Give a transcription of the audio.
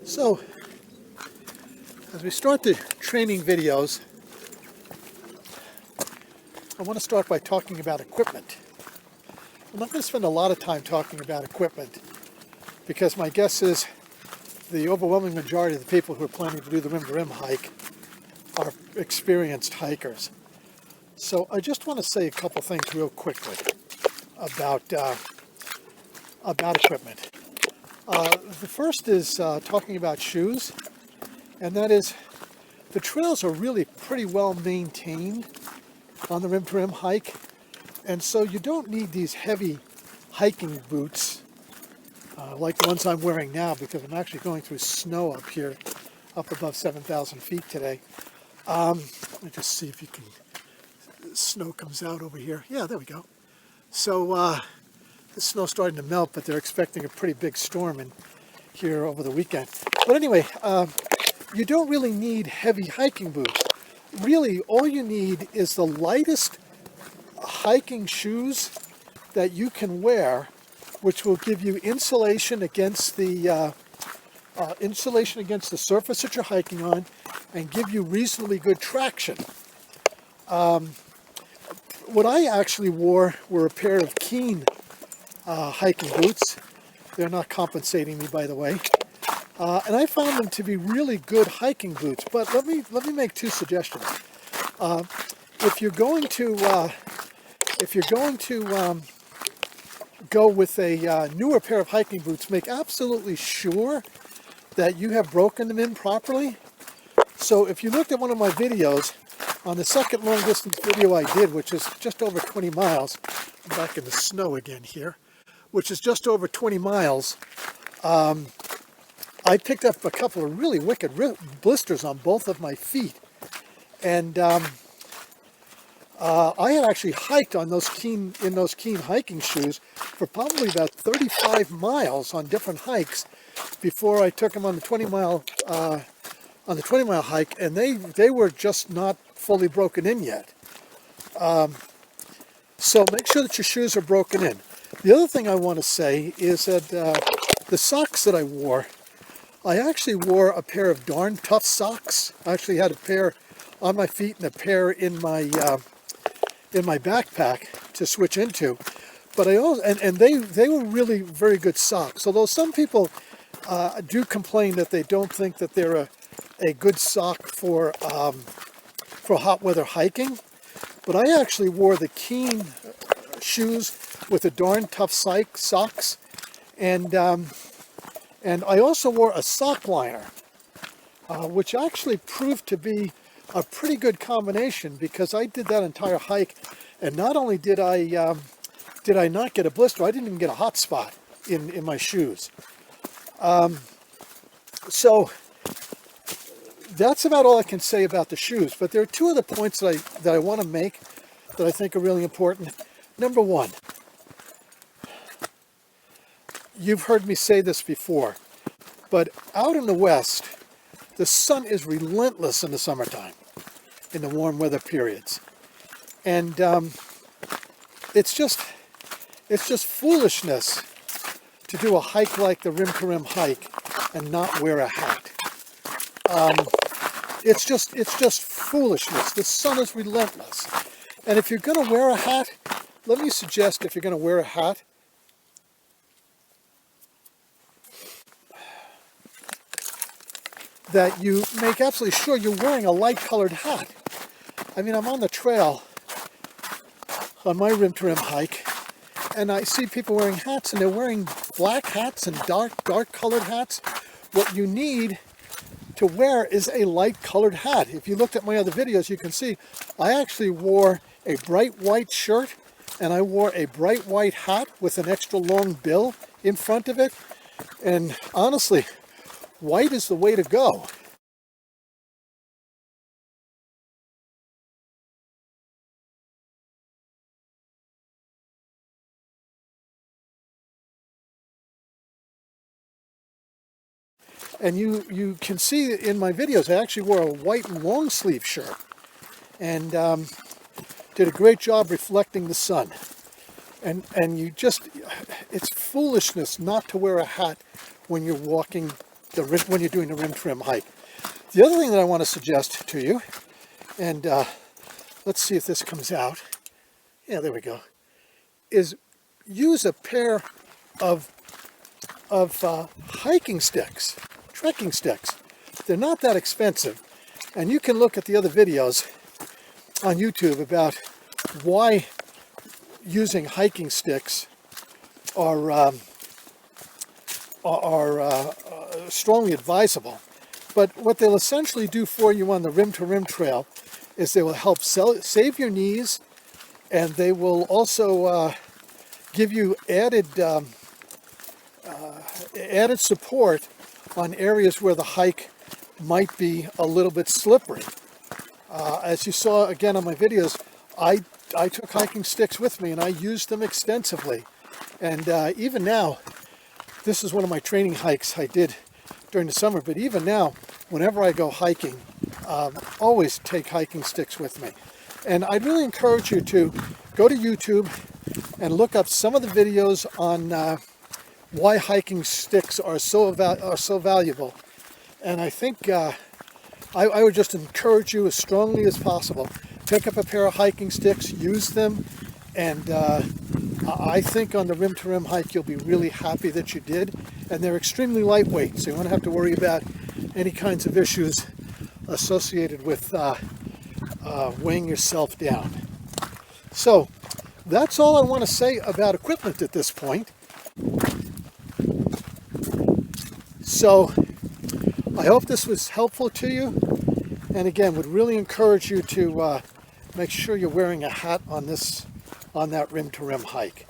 So, as we start the training videos, I want to start by talking about equipment. I'm not going to spend a lot of time talking about equipment because my guess is the overwhelming majority of the people who are planning to do the rim-to-rim hike are experienced hikers. So I just want to say a couple things real quickly about equipment. The first is talking about shoes, and that is the trails are really pretty well maintained on the rim-to-rim hike, and so you don't need these heavy hiking boots like the ones I'm wearing now, because I'm actually going through snow up here, up above 7,000 feet today. Let me just see if you can, snow comes out over here. Yeah, there we go. So the snow's starting to melt, but they're expecting a pretty big storm in here over the weekend. But anyway, you don't really need heavy hiking boots. Really, all you need is the lightest hiking shoes that you can wear, which will give you insulation against the surface that you're hiking on, and give you reasonably good traction. What I actually wore were a pair of Keen hiking boots. They're not compensating me, by the way. And I found them to be really good hiking boots. But let me make two suggestions. If you're going to go with a newer pair of hiking boots, make absolutely sure that you have broken them in properly. So if you looked at one of my videos, on the second long distance video I did, which is just over 20 miles, I'm back in the snow again here, which is just over 20 miles, I picked up a couple of really wicked blisters on both of my feet. And I had actually hiked on those Keen hiking shoes for probably about 35 miles on different hikes before I took them on the 20 mile hike, and they were just not fully broken in yet. So make sure that your shoes are broken in. The other thing I want to say is that the socks that I wore, I actually wore a pair of darn tough socks. I actually had a pair on my feet and a pair in my backpack to switch into. But I also, and they were really very good socks. Although some people do complain that they don't think that they're a good sock for hot weather hiking. But I actually wore the Keen shoes with the darn tough socks, and I also wore a sock liner, which actually proved to be a pretty good combination, because I did that entire hike, and not only did I not get a blister, I didn't even get a hot spot in my shoes. So that's about all I can say about the shoes. But there are two other points that I want to make that I think are really important. Number one, you've heard me say this before, but out in the West, the sun is relentless in the summertime, in the warm weather periods. And it's just foolishness to do a hike like the rim-to-rim hike and not wear a hat. It's just foolishness. The sun is relentless. And if you're going to wear a hat, let me suggest, if you're going to wear a hat, that you make absolutely sure you're wearing a light-colored hat. I mean, I'm on the trail on my rim-to-rim hike, and I see people wearing hats, and they're wearing black hats and dark-colored hats. What you need to wear is a light-colored hat. If you looked at my other videos, you can see I actually wore a bright white shirt, and I wore a bright white hat with an extra long bill in front of it. And honestly, white is the way to go. And you can see in my videos, I actually wore a white long sleeve shirt, and did a great job reflecting the sun. And you just, it's foolishness not to wear a hat when you're walking when you're doing the rim to rim hike. The other thing that I want to suggest to you, and let's see if this comes out. Yeah, there we go. Is use a pair of hiking sticks, trekking sticks. They're not that expensive, and you can look at the other videos on YouTube about why using hiking sticks are strongly advisable. But what they'll essentially do for you on the rim to rim trail is they will help save your knees, and they will also give you added support on areas where the hike might be a little bit slippery. As you saw again on my videos, I took hiking sticks with me and I used them extensively. And even now, this is one of my training hikes I did during the summer, but even now, whenever I go hiking, always take hiking sticks with me. And I'd really encourage you to go to YouTube and look up some of the videos on why hiking sticks are so valuable. And I think I would just encourage you as strongly as possible. Pick up a pair of hiking sticks, use them, and I think on the rim to rim hike you'll be really happy that you did. And they're extremely lightweight, so you won't have to worry about any kinds of issues associated with weighing yourself down. So that's all I want to say about equipment at this point. So I hope this was helpful to you, and again would really encourage you to make sure you're wearing a hat on that rim to rim hike.